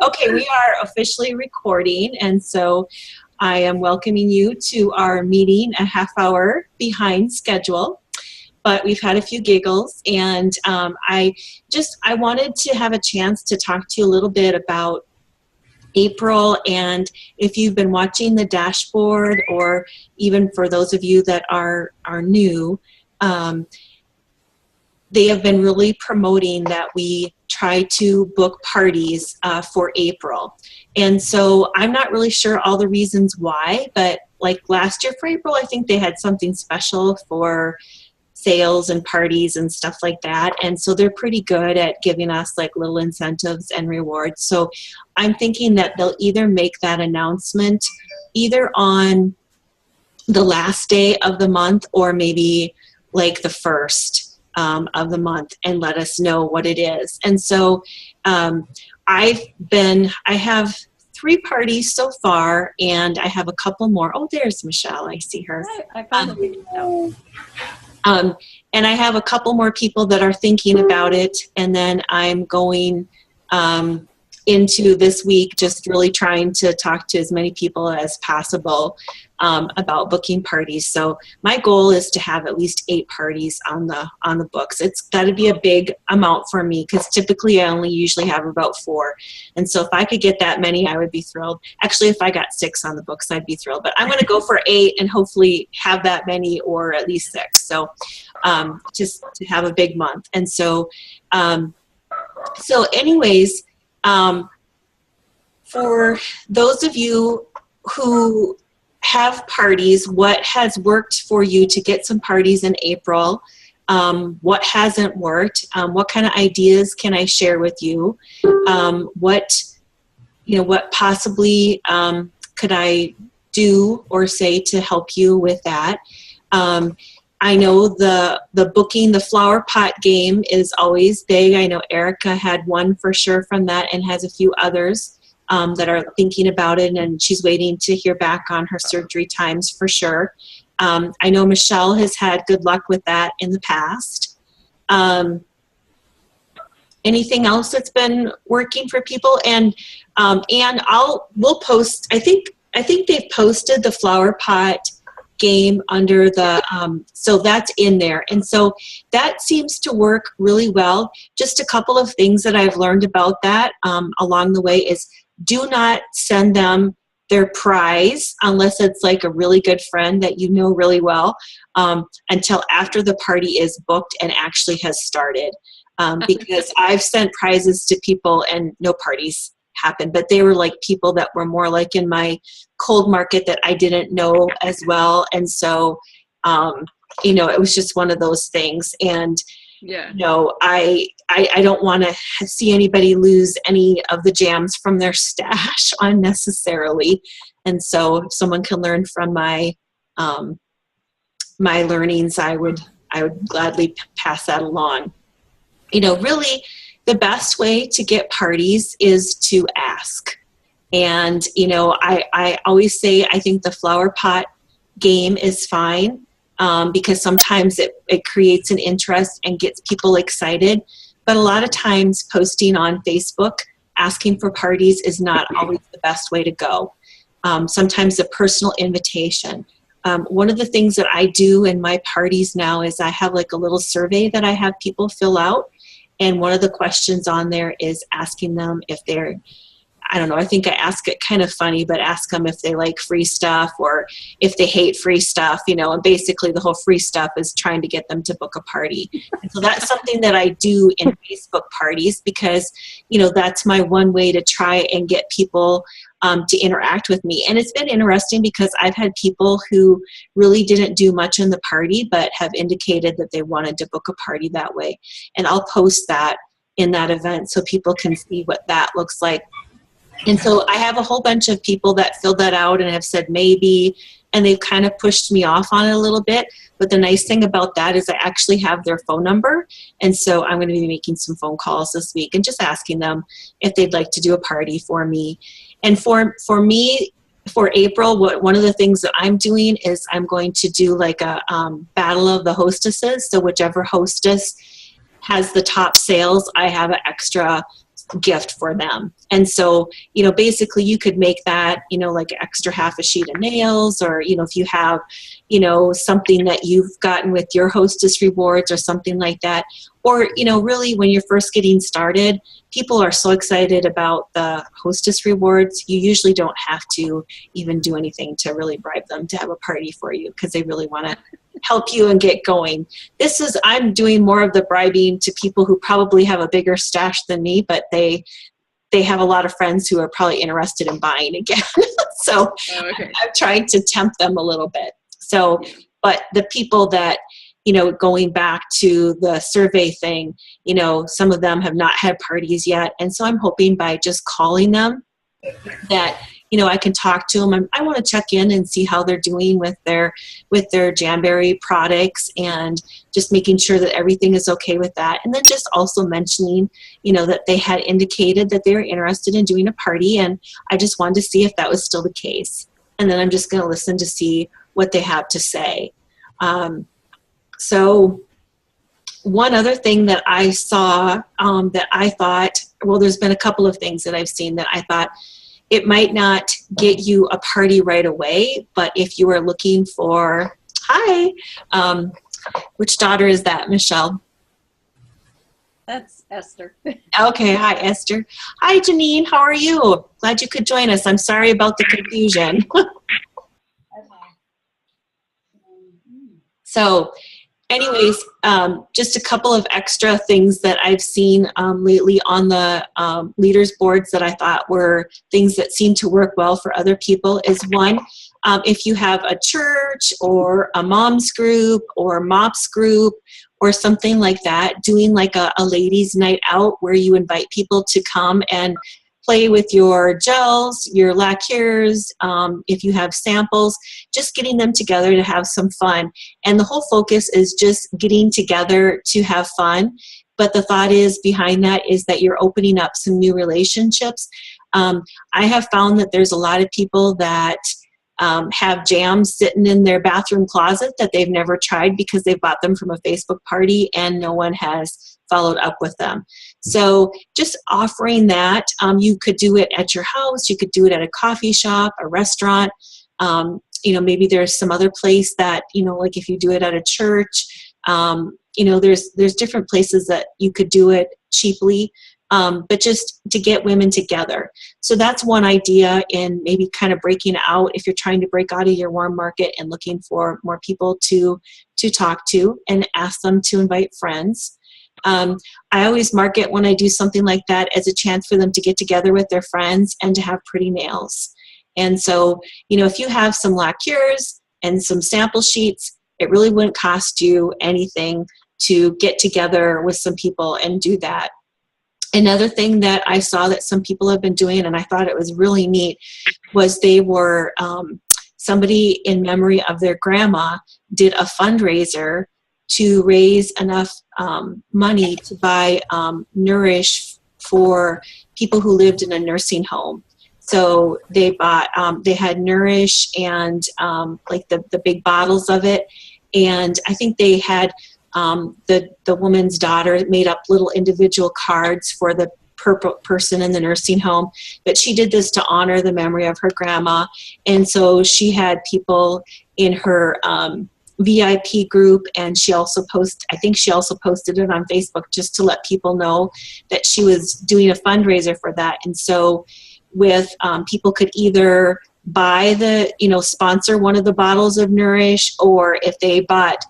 Okay, we are officially recording, and so I am welcoming you to our meeting a half hour behind schedule. But we've had a few giggles, and I wanted to have a chance to talk to you a little bit about April, and if you've been watching the dashboard, or even for those of you that are new, they have been really promoting that we try to book parties for April. And so I'm not really sure all the reasons why, but like last year for April, I think they had something special for sales and parties and stuff like that. And so they're pretty good at giving us like little incentives and rewards. So I'm thinking that they'll either make that announcement either on the last day of the month or maybe like the first of the month and let us know what it is. And so I have 3 parties so far, and I have a couple more. Oh, there's Michelle. I see her. I found the video. And I have a couple more people that are thinking about it, and then I'm going into this week just really trying to talk to as many people as possible about booking parties. So my goal is to have at least 8 parties on the books. It's got to be a big amount for me because typically I only usually have about 4. And so if I could get that many, I would be thrilled. Actually, if I got 6 on the books, I'd be thrilled. But I'm going to go for 8 and hopefully have that many or at least 6. So just to have a big month. And so, anyways, for those of you who have parties, what has worked for you to get some parties in April? What hasn't worked? What kind of ideas can I share with you? What possibly could I do or say to help you with that? I know the booking the flower pot game is always big. I know Erica had one for sure from that and has a few others that are thinking about it, and she's waiting to hear back on her surgery times for sure. I know Michelle has had good luck with that in the past. Anything else that's been working for people? And we'll post. I think they've posted the flower pot game under the so that's in there, and so that seems to work really well. Just a couple of things that I've learned about that along the way is do not send them their prize unless it's like a really good friend that you know really well until after the party is booked and actually has started, because I've sent prizes to people and no parties happened, but they were like people that were more like in my cold market that I didn't know as well. And so, it was just one of those things. And, I don't want to see anybody lose any of the jams from their stash unnecessarily. And so if someone can learn from my learnings, I would gladly pass that along. Really, the best way to get parties is to ask. And, I always say I think the flower pot game is fine because sometimes it creates an interest and gets people excited. But a lot of times posting on Facebook, asking for parties is not always the best way to go. Sometimes a personal invitation. One of the things that I do in my parties now is I have like a little survey that I have people fill out. And one of the questions on there is asking them if they're, I don't know, I think I ask it kind of funny, but ask them if they like free stuff or if they hate free stuff, and basically the whole free stuff is trying to get them to book a party. And so that's something that I do in Facebook parties because, that's my one way to try and get people to interact with me. And it's been interesting because I've had people who really didn't do much in the party, but have indicated that they wanted to book a party that way. And I'll post that in that event so people can see what that looks like. And so I have a whole bunch of people that filled that out and have said maybe, and they've kind of pushed me off on it a little bit. But the nice thing about that is I actually have their phone number. And so I'm going to be making some phone calls this week and just asking them if they'd like to do a party for me. And for me, for April, one of the things that I'm doing is I'm going to do like a battle of the hostesses. So whichever hostess has the top sales, I have an extra gift for them. And so, you know, basically you could make that, you know, like extra half a sheet of nails, or, you know, if you have, you know, something that you've gotten with your hostess rewards or something like that. Or, you know, really when you're first getting started, people are so excited about the hostess rewards. You usually don't have to even do anything to really bribe them to have a party for you, because they really want to help you and get going. I'm doing more of the bribing to people who probably have a bigger stash than me, but they have a lot of friends who are probably interested in buying again. So I'm trying to tempt them a little bit. So, but the people that, you know, going back to the survey thing, you know, some of them have not had parties yet. And so I'm hoping by just calling them that, you know, I can talk to them. I want to check in and see how they're doing with their Jamberry products, and just making sure that everything is okay with that. And then just also mentioning, you know, that they had indicated that they were interested in doing a party, and I just wanted to see if that was still the case. And then I'm just going to listen to see what they have to say. So one other thing that I saw that I thought, well, there's been a couple of things that I've seen that I thought it might not get you a party right away, but if you are looking for, which daughter is that, Michelle? That's Esther. Okay, hi, Esther. Hi, Janine, how are you? Glad you could join us. I'm sorry about the confusion. So anyways, just a couple of extra things that I've seen lately on the leaders boards that I thought were things that seem to work well for other people is one, if you have a church or a mom's group or MOPS group or something like that, doing like a ladies' night out where you invite people to come and play with your gels, your lacquers, if you have samples, just getting them together to have some fun. And the whole focus is just getting together to have fun. But the thought is behind that is that you're opening up some new relationships. I have found that there's a lot of people that have jams sitting in their bathroom closet that they've never tried because they bought them from a Facebook party and no one has followed up with them. So just offering that, you could do it at your house, you could do it at a coffee shop, a restaurant, you know, maybe there's some other place that, you know, like if you do it at a church, you know, there's different places that you could do it cheaply, but just to get women together. So that's one idea in maybe kind of breaking out if you're trying to break out of your warm market and looking for more people to talk to, and ask them to invite friends. I always market when I do something like that as a chance for them to get together with their friends and to have pretty nails. And so, you know, if you have some lacquers and some sample sheets, it really wouldn't cost you anything to get together with some people and do that. Another thing that I saw that some people have been doing, and I thought it was really neat, was they were, somebody in memory of their grandma did a fundraiser to raise enough money to buy Nourish for people who lived in a nursing home. So they bought, they had Nourish and like the big bottles of it. And I think they had the woman's daughter made up little individual cards for the person in the nursing home. But she did this to honor the memory of her grandma. And so she had people in her VIP group, and she also I think she also posted it on Facebook just to let people know that she was doing a fundraiser for that. And so with people could either buy sponsor one of the bottles of Nourish, or if they bought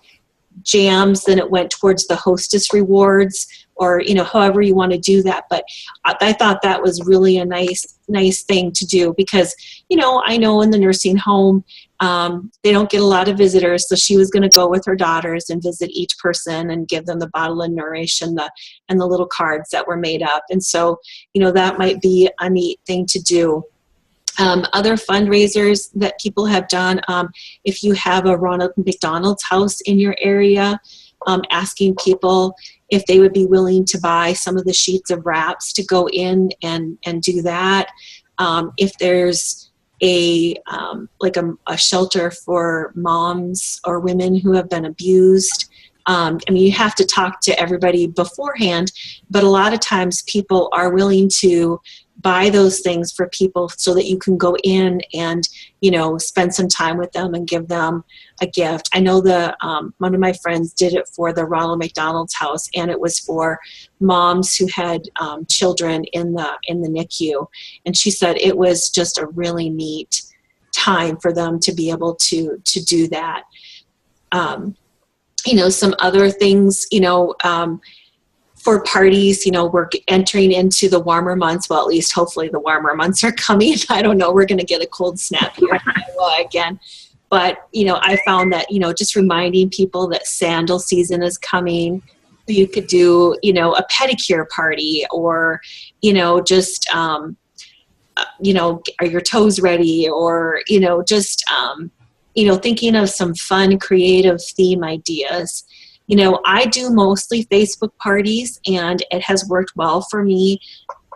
jams, then it went towards the hostess rewards, or, you know, however you want to do that. But I thought that was really a nice thing to do, because, you know, I know in the nursing home, they don't get a lot of visitors. So she was going to go with her daughters and visit each person and give them the bottle of Nourish and the little cards that were made up. And so, you know, that might be a neat thing to do. Other fundraisers that people have done, if you have a Ronald McDonald's house in your area, asking people if they would be willing to buy some of the sheets of wraps to go in and do that. If there's a shelter for moms or women who have been abused, I mean, you have to talk to everybody beforehand, but a lot of times people are willing to buy those things for people so that you can go in and, you know, spend some time with them and give them a gift. I know one of my friends did it for the Ronald McDonald's House, and it was for moms who had children in the NICU. And she said it was just a really neat time for them to be able to do that. You know, some other things, you know, for parties, you know, we're entering into the warmer months. Well, at least hopefully the warmer months are coming. I don't know. We're going to get a cold snap here in Iowa again. But, you know, I found that, you know, just reminding people that sandal season is coming. You could do, you know, a pedicure party, or, you know, just, you know, are your toes ready? Or, you know, just, you know, thinking of some fun, creative theme ideas. You know, I do mostly Facebook parties, and it has worked well for me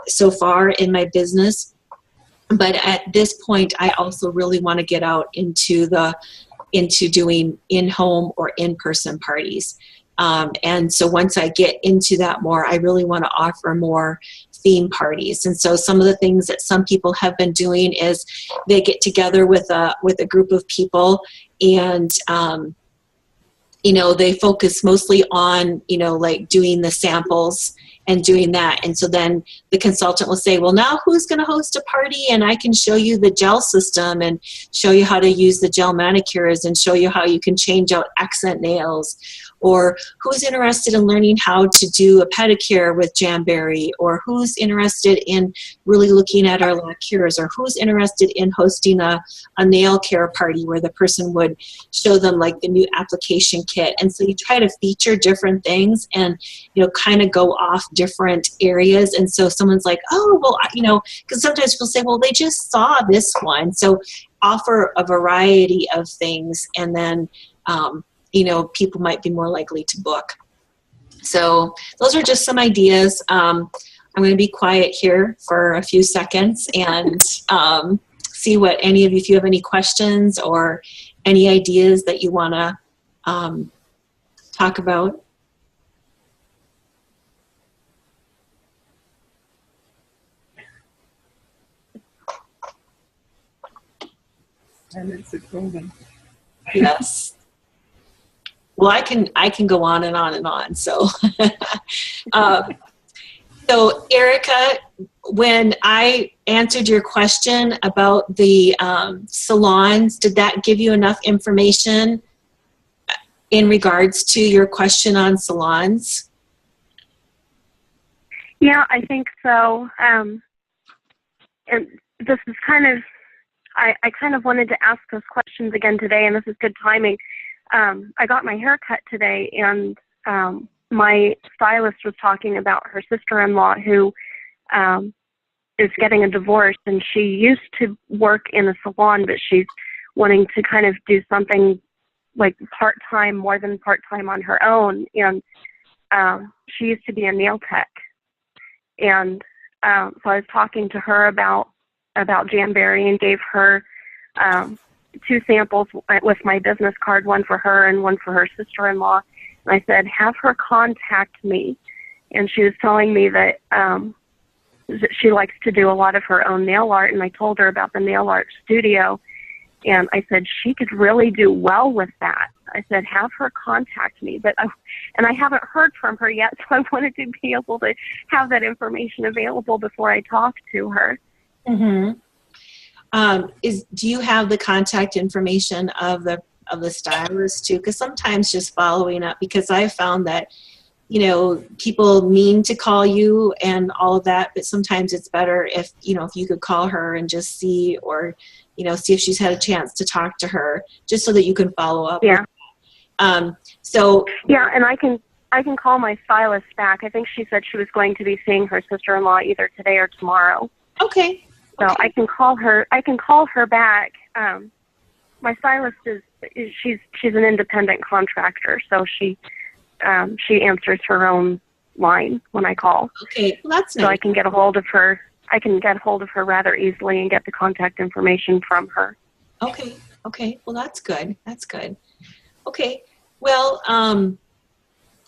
so far in my business. But at this point, I also really want to get out into doing in-home or in-person parties. And so once I get into that more, I really want to offer more theme parties. And so some of the things that some people have been doing is they get together with a group of people, and you know, they focus mostly on, you know, like doing the samples and doing that. And so then the consultant will say, well, now who's going to host a party? And I can show you the gel system and show you how to use the gel manicures and show you how you can change out accent nails. Or who's interested in learning how to do a pedicure with Jamberry, or who's interested in really looking at our lacquers, or who's interested in hosting a nail care party where the person would show them like the new application kit. And so you try to feature different things and, you know, kind of go off different areas. And so someone's like, oh, well, you know, because sometimes people say, well, they just saw this one. So offer a variety of things, and then, you know, people might be more likely to book. So those are just some ideas. I'm going to be quiet here for a few seconds and see what any of you, if you have any questions or any ideas that you want to talk about. And it's improving. Yes. Well, I can go on and on and on. So, so Erica, when I answered your question about the salons, did that give you enough information in regards to your question on salons? Yeah, I think so. And this is kind of, I kind of wanted to ask those questions again today, and this is good timing. I got my hair cut today, and my stylist was talking about her sister-in-law who is getting a divorce, and she used to work in a salon, but she's wanting to kind of do something like part-time, more than part-time on her own. And she used to be a nail tech. And so I was talking to her about Jamberry, and gave her 2 samples with my business card, one for her and one for her sister-in-law. And I said, have her contact me. And she was telling me that she likes to do a lot of her own nail art. And I told her about the nail art studio. And I said, she could really do well with that. I said, have her contact me. And I haven't heard from her yet, so I wanted to be able to have that information available before I talk to her. Mm-hmm. Do you have the contact information of the stylist too? Because sometimes just following up, because I found that, you know, people mean to call you and all of that, but sometimes it's better if, you know, if you could call her and just see, or, you know, see if she's had a chance to talk to her, just so that you can follow up. Yeah. So. Yeah, and I can call my stylist back. I think she said she was going to be seeing her sister-in-law either today or tomorrow. Okay. So I can call her. I can call her back. My stylist she's an independent contractor, so she answers her own line when I call. Okay, well, that's nice. So I can get a hold of her. I can get hold of her rather easily and get the contact information from her. Okay. Well, that's good. Okay. Well,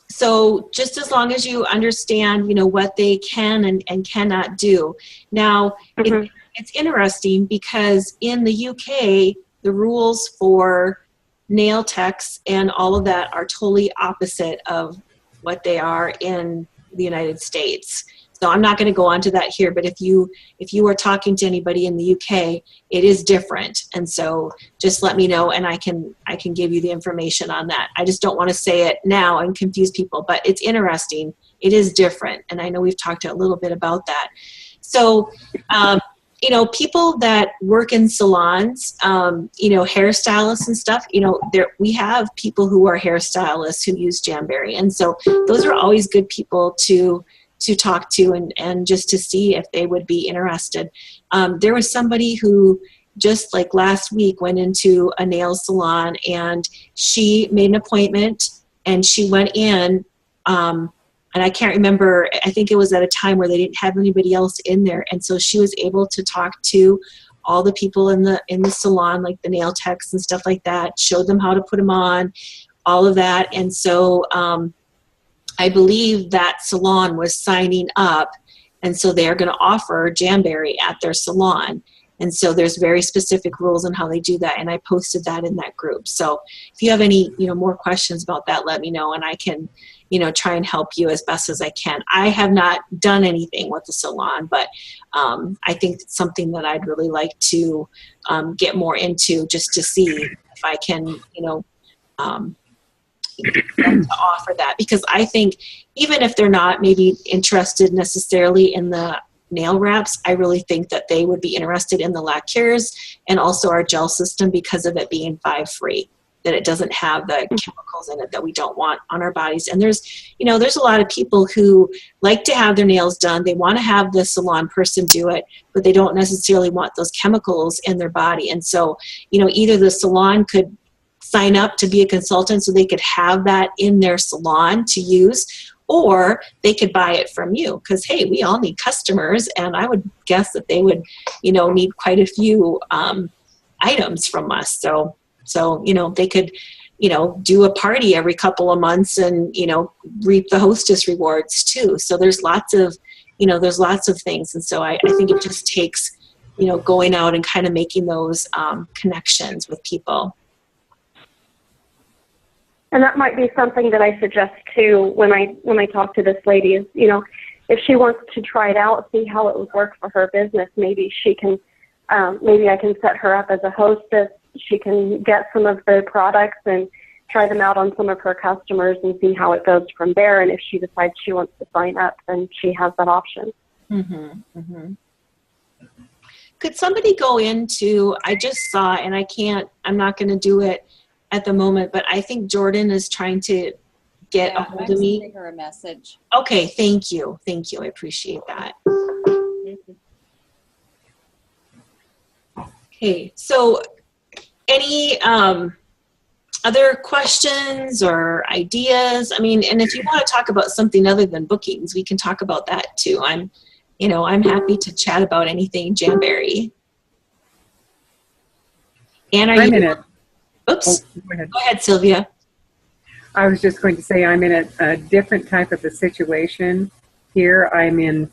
So just as long as you understand, what they can and cannot do. Now, it's interesting because in the UK, the rules for nail techs and all of that are totally opposite of what they are in the United States. So I'm not going to go on to that here, but if you are talking to anybody in the UK, it is different. And so just let me know and I can give you the information on that. I just don't want to say it now and confuse people, but it's interesting. It is different. And I know we've talked a little bit about that. So, people that work in salons, hairstylists and stuff, we have people who are hairstylists who use Jamberry. And so those are always good people to talk to and just to see if they would be interested. There was somebody who just like last week went into a nail salon and she made an appointment and she went in, and I can't remember, I think it was at a time where they didn't have anybody else in there. And so she was able to talk to all the people in the salon, like the nail techs and stuff like that, showed them how to put them on, all of that. And so I believe that salon was signing up, and so they're going to offer Jamberry at their salon. And so there's very specific rules on how they do that, and I posted that in that group. So if you have any, more questions about that, let me know, and I can, try and help you as best as I can. I have not done anything with the salon, but I think it's something that I'd really like to get more into just to see if I can, to offer that, because I think even if they're not maybe interested necessarily in the nail wraps, I really think that they would be interested in the lacquers and also our gel system because of it being 5-free, that it doesn't have the chemicals in it that we don't want on our bodies. And there's a lot of people who like to have their nails done. They want to have the salon person do it, but they don't necessarily want those chemicals in their body. And so, either the salon could sign up to be a consultant so they could have that in their salon to use, or they could buy it from you because, hey, we all need customers, and I would guess that they would, need quite a few items from us. So they could, do a party every couple of months and, reap the hostess rewards too. So there's lots of things. And so I think it just takes, going out and kind of making those connections with people. And that might be something that I suggest too when I talk to this lady is, if she wants to try it out, see how it would work for her business, maybe she can, maybe I can set her up as a hostess. She can get some of the products and try them out on some of her customers and see how it goes from there. And if she decides she wants to sign up, then she has that option. Mm-hmm. Mm-hmm. Could somebody go into, I just saw, and I'm not going to do it at the moment, but I think Jordan is trying to get a hold of me. Sending her a message. Okay, thank you. I appreciate that. Okay, so any other questions or ideas? I mean, and if you want to talk about something other than bookings, we can talk about that too. I'm happy to chat about anything Jamberry. And I'm in it. Oops. Oh, go ahead, Sylvia. I was just going to say I'm in a different type of a situation here. I'm in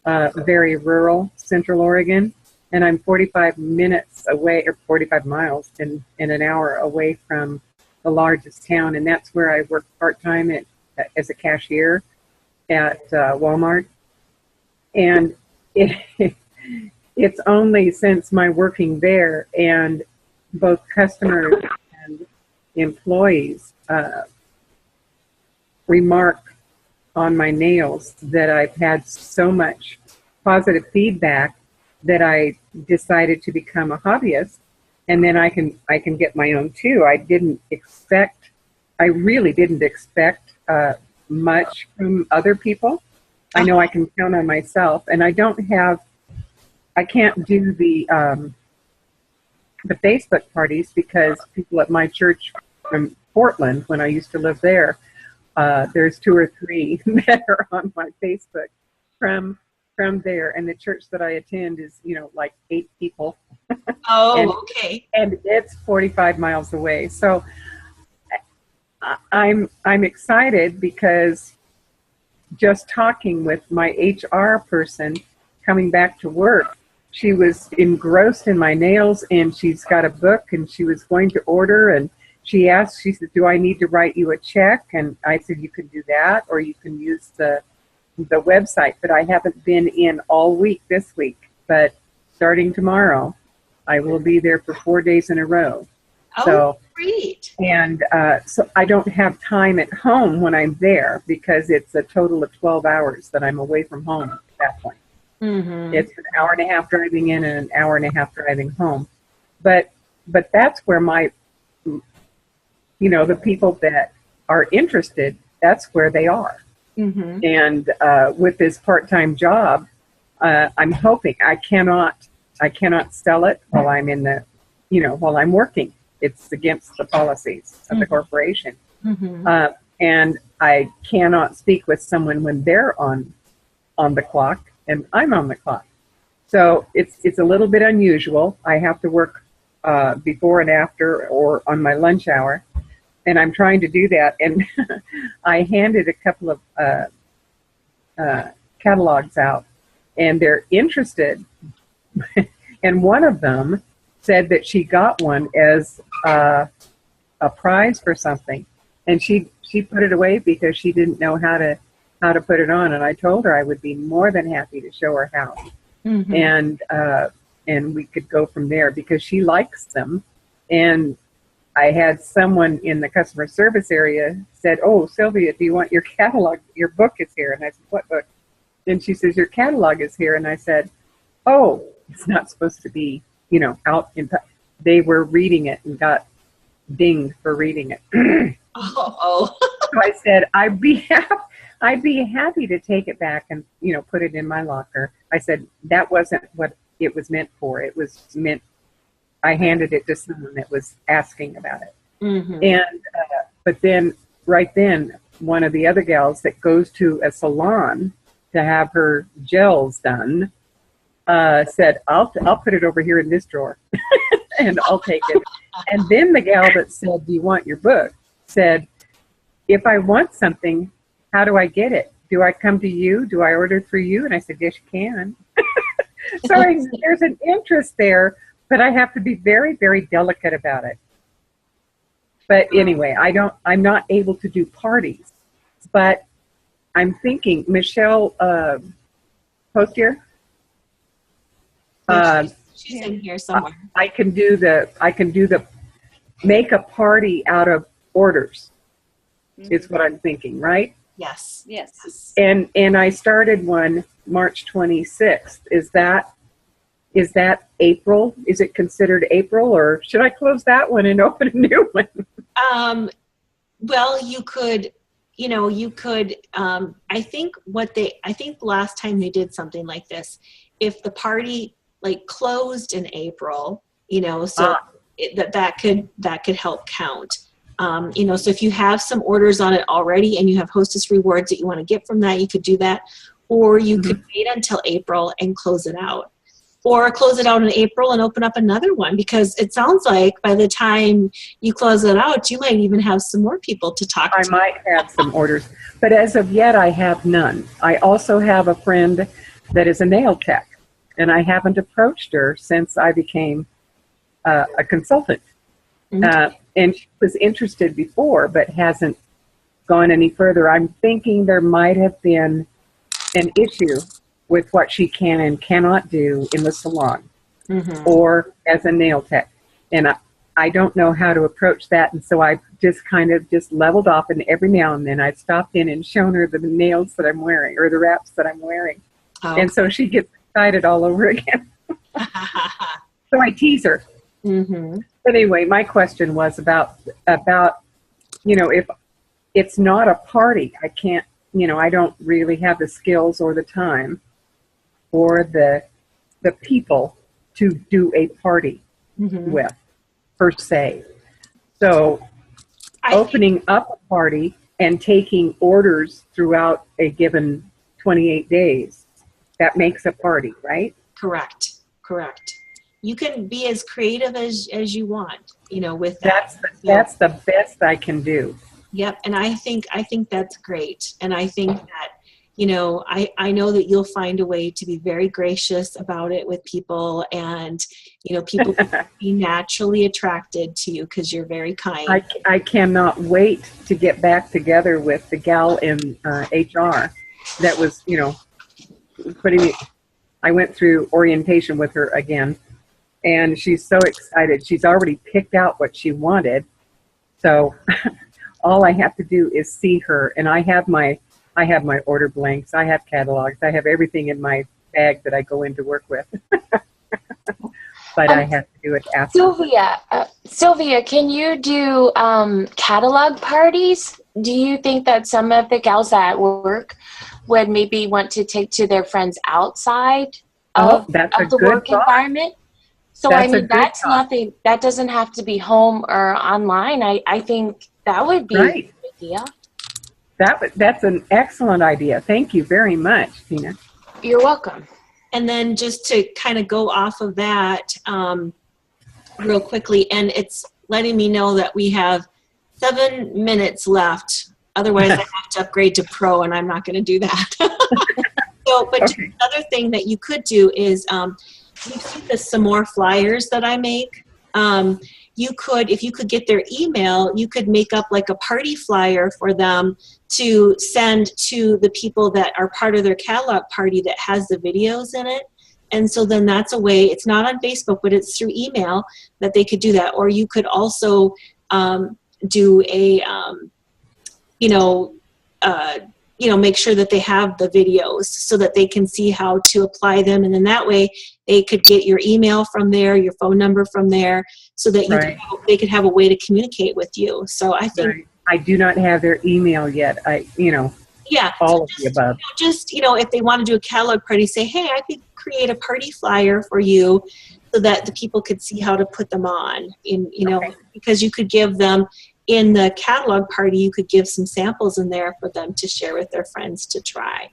very rural Central Oregon, and I'm 45 minutes away, or 45 miles in an hour away from the largest town, and that's where I work part-time as a cashier at Walmart. And it's only since my working there and both customers and employees remark on my nails that I've had so much positive feedback that I decided to become a hobbyist, and then I can get my own too. I really didn't expect much from other people. I know I can count on myself, and I can't do the Facebook parties because people at my church from Portland, when I used to live there, there's 2 or 3 that are on my Facebook from there, and the church that I attend is, like 8 people. Oh, okay. And it's 45 miles away. So I'm excited because just talking with my HR person coming back to work, she was engrossed in my nails, and she's got a book, and she was going to order, and she said, do I need to write you a check? And I said, you can do that, or you can use the website. But I haven't been in all week this week. But starting tomorrow, I will be there for 4 days in a row. Oh, So, great. and so I don't have time at home when I'm there because it's a total of 12 hours that I'm away from home at that point. Mm-hmm. It's an hour and a half driving in and an hour and a half driving home. But that's where the people that are interested, that's where they are. Mm-hmm. And with this part-time job, I'm hoping I cannot sell it while I'm while I'm working. It's against the policies of the corporation. Mm-hmm. And I cannot speak with someone when they're on the clock and I'm on the clock. So it's a little bit unusual. I have to work before and after or on my lunch hour. And I'm trying to do that. And I handed a couple of catalogs out, and they're interested. And one of them said that she got one as a prize for something, and she put it away because she didn't know how to put it on. And I told her I would be more than happy to show her how, and we could go from there because she likes them. And I had someone in the customer service area said, "Oh, Sylvia, do you want your catalog? Your book is here." And I said, "What book?" And she says, "Your catalog is here." And I said, "Oh, it's not supposed to be, out in." They were reading it and got dinged for reading it. Oh. So I said, I'd be happy to take it back and put it in my locker. I said that wasn't what it was meant for. It was meant. I handed it to someone that was asking about it. Mm-hmm. And but then right then, one of the other gals that goes to a salon to have her gels done said, I'll put it over here in this drawer and I'll take it. And then the gal that said, do you want your book, said, if I want something, how do I get it? Do I come to you? Do I order through you? And I said, yes, you can. So there's an interest there, but I have to be very, very delicate about it. But anyway, I'm not able to do parties, but I'm thinking, Michelle Postier, she's in here somewhere. I can do the make a party out of orders. Is what I'm thinking, right? Yes. And I started one March 26th. Is that April? Is it considered April, or should I close that one and open a new one? Well, you could, I think last time they did something like this, if the party closed in April, that could help count. So if you have some orders on it already and you have hostess rewards that you want to get from that, you could do that. Or you could wait until April and close it out. Or close it out in April and open up another one, because it sounds like by the time you close it out, you might even have some more people to talk to. I might have some orders, but as of yet, I have none. I also have a friend that is a nail tech, and I haven't approached her since I became a consultant. And she was interested before, but hasn't gone any further. I'm thinking there might have been an issue with what she can and cannot do in the salon or as a nail tech. And I don't know how to approach that. And so I just kind of leveled off, and every now and then I've stopped in and shown her the nails that I'm wearing or the wraps that I'm wearing. Oh. And so she gets excited all over again. So I tease her. But anyway, my question was about, if it's not a party, I can't, I don't really have the skills or the time or the people to do a party with, per se. So opening up a party and taking orders throughout a given 28 days, that makes a party, right? Correct. You can be as creative as you want, with that. That's the best I can do. Yep. And I think that's great. And I think that, you know, I know that you'll find a way to be very gracious about it with people, and, you know, people be naturally attracted to you because you're very kind. I cannot wait to get back together with the gal in HR that was, you know, putting me. I went through orientation with her again, and she's so excited. She's already picked out what she wanted. So all I have to do is see her, and I have my order blanks, I have catalogs, I have everything in my bag that I go into work with. But I have to do it after. Sylvia, can you do catalog parties? Do you think that some of the gals at work would maybe want to take to their friends outside of the work environment? So I mean, that's nothing. That doesn't have to be home or online. I think that would be a good idea. That's an excellent idea. Thank you very much, Tina. You're welcome. And then just to kind of go off of that real quickly, and it's letting me know that we have 7 minutes left. Otherwise, I have to upgrade to Pro, and I'm not going to do that. Another thing that you could do is, you see the some more flyers that I make. You could, if you could get their email, you could make up like a party flyer for them to send to the people that are part of their catalog party that has the videos in it. And so then that's a way, it's not on Facebook, but it's through email that they could do that. Or you could also do a, make sure that they have the videos so that they can see how to apply them. And then that way they could get your email from there, your phone number from there, so that they could have a way to communicate with you. So I think I do not have their email yet. All of the above. If they want to do a catalog party, say, hey, I could create a party flyer for you so that the people could see how to put them on. Because you could give them in the catalog party, you could give some samples in there for them to share with their friends to try.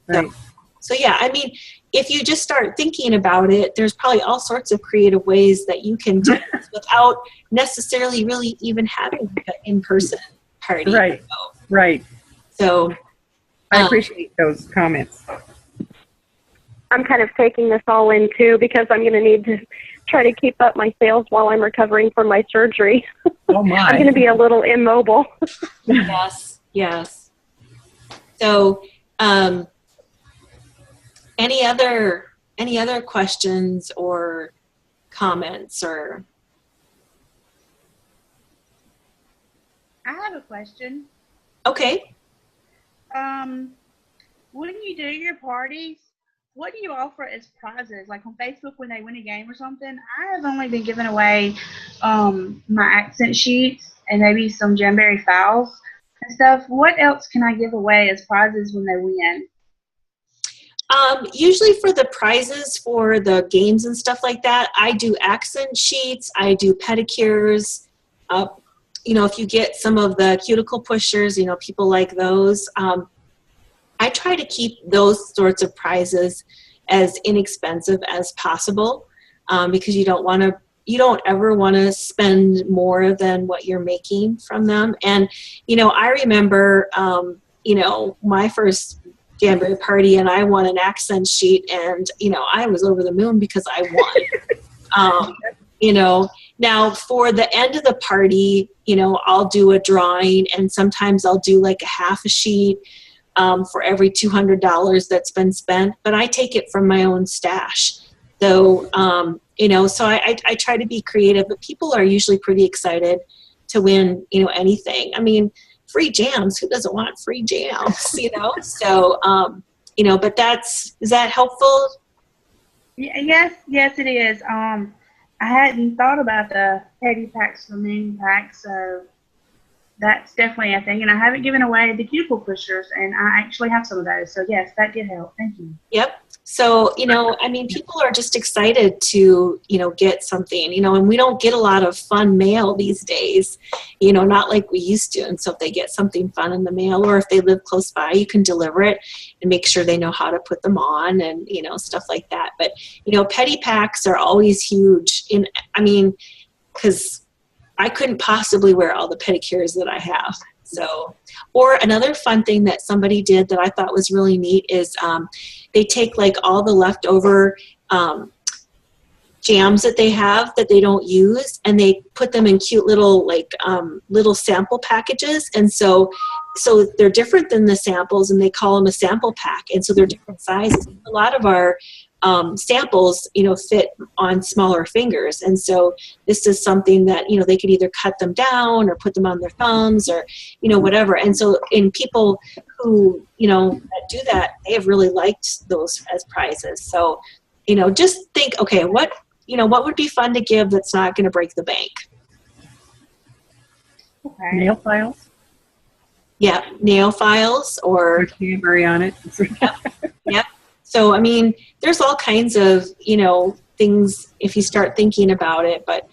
Right. So yeah, I mean, if you just start thinking about it, there's probably all sorts of creative ways that you can do this without necessarily really even having an in-person party. Right. Right. So I appreciate those comments. I'm kind of taking this all in too because I'm going to need to try to keep up my sales while I'm recovering from my surgery. Oh my! I'm going to be a little immobile. Yes. So, any other questions or comments or? I have a question. Okay. When you do your parties, what do you offer as prizes? Like on Facebook when they win a game or something? I have only been giving away my accent sheets and maybe some Jamberry files and stuff. What else can I give away as prizes when they win? Usually for the prizes for the games and stuff like that, I do accent sheets, I do pedicures. If you get some of the cuticle pushers, people like those. I try to keep those sorts of prizes as inexpensive as possible because you don't ever want to spend more than what you're making from them. And, I remember, my first Jamboree party and I won an accent sheet and, I was over the moon because I won. Now for the end of the party, I'll do a drawing and sometimes I'll do like a half a sheet for every $200 that's been spent, but I take it from my own stash. So, so I try to be creative, but people are usually pretty excited to win, anything. I mean, free jams, who doesn't want free jams, So, but is that helpful? Yes, it is. I hadn't thought about the petty packs, the moon packs, so that's definitely a thing. And I haven't given away the cuticle pushers, and I actually have some of those. So, yes, that did help. Thank you. Yep. So, people are just excited to, get something, and we don't get a lot of fun mail these days, not like we used to. And so if they get something fun in the mail or if they live close by, you can deliver it and make sure they know how to put them on and, stuff like that. But, petty packs are always huge because I couldn't possibly wear all the pedicures that I have. So, or another fun thing that somebody did that I thought was really neat is they take like all the leftover jams that they have that they don't use, and they put them in cute little like little sample packages. And so they're different than the samples, and they call them a sample pack. And so they're different sizes. A lot of our samples, fit on smaller fingers. And so this is something that, they could either cut them down or put them on their thumbs or, whatever. And so in people who, that do that, they have really liked those as prizes. So, just think, okay, what would be fun to give that's not going to break the bank? Okay. Nail files. Yeah, nail files or Jamboree on it. Yep. So, I mean, there's all kinds of, things if you start thinking about it, but,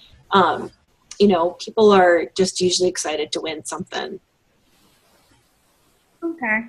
people are just usually excited to win something. Okay.